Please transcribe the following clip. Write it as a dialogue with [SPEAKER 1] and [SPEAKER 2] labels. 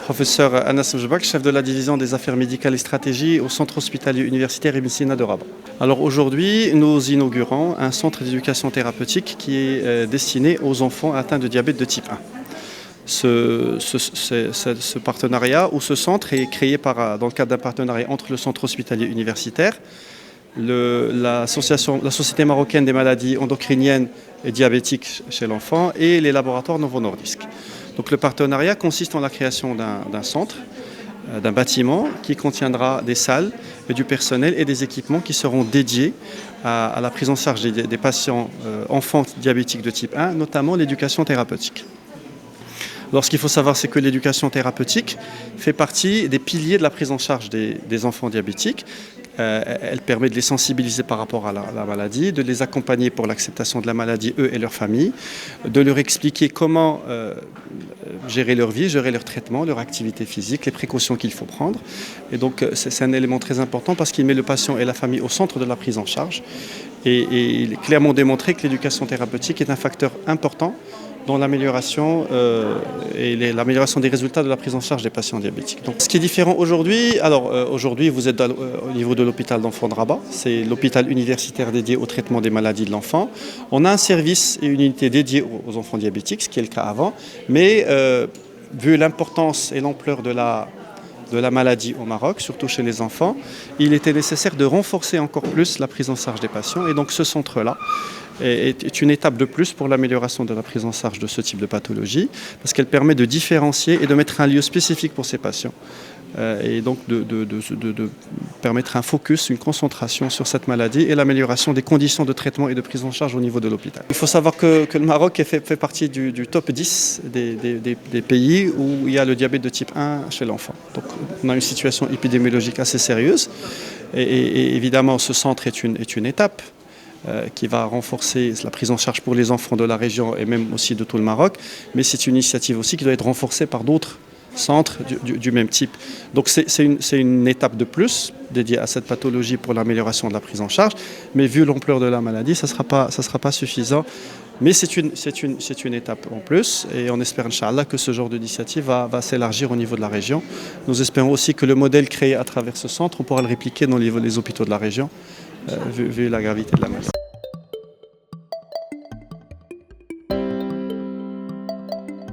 [SPEAKER 1] Professeur Anas Mjbak, chef de la division des affaires médicales et stratégie au centre hospitalier universitaire Ibn Sina de Rabat. Alors aujourd'hui, nous inaugurons un centre d'éducation thérapeutique qui est destiné aux enfants atteints de diabète de type 1. Ce partenariat ou ce centre est créé dans le cadre d'un partenariat entre le centre hospitalier universitaire, la Société marocaine des maladies endocriniennes et diabétiques chez l'enfant et les laboratoires Novo Nordisk. Donc le partenariat consiste en la création d'un centre, d'un bâtiment qui contiendra des salles et du personnel et des équipements qui seront dédiés à la prise en charge des patients enfants diabétiques de type 1, notamment l'éducation thérapeutique. Alors ce qu'il faut savoir, c'est que l'éducation thérapeutique fait partie des piliers de la prise en charge des enfants diabétiques. Elle permet de les sensibiliser par rapport à la maladie, de les accompagner pour l'acceptation de la maladie, eux et leur famille, de leur expliquer comment gérer leur vie, gérer leur traitement, leur activité physique, les précautions qu'il faut prendre. Et donc c'est un élément très important parce qu'il met le patient et la famille au centre de la prise en charge. Et il est clairement démontré que l'éducation thérapeutique est un facteur important dans l'amélioration l'amélioration des résultats de la prise en charge des patients diabétiques. Donc, ce qui est différent aujourd'hui, aujourd'hui vous êtes au niveau de l'hôpital d'enfants de Rabat, c'est l'hôpital universitaire dédié au traitement des maladies de l'enfant. On a un service et une unité dédiée aux enfants diabétiques, ce qui est le cas avant, mais vu l'importance et l'ampleur de la maladie au Maroc, surtout chez les enfants, il était nécessaire de renforcer encore plus la prise en charge des patients. Et donc ce centre-là est une étape de plus pour l'amélioration de la prise en charge de ce type de pathologie, parce qu'elle permet de différencier et de mettre un lieu spécifique pour ces patients. Et donc de permettre un focus, une concentration sur cette maladie et l'amélioration des conditions de traitement et de prise en charge au niveau de l'hôpital. Il faut savoir que le Maroc fait partie du top 10 des pays où il y a le diabète de type 1 chez l'enfant. Donc on a une situation épidémiologique assez sérieuse et évidemment ce centre est une étape qui va renforcer la prise en charge pour les enfants de la région et même aussi de tout le Maroc, mais c'est une initiative aussi qui doit être renforcée par d'autres centres du même type. Donc c'est une étape de plus dédiée à cette pathologie pour l'amélioration de la prise en charge, mais vu l'ampleur de la maladie, ça sera pas suffisant. Mais c'est une étape en plus et on espère, Inch'Allah, que ce genre d'initiative va s'élargir au niveau de la région. Nous espérons aussi que le modèle créé à travers ce centre, on pourra le répliquer dans les hôpitaux de la région, vu la gravité de la maladie.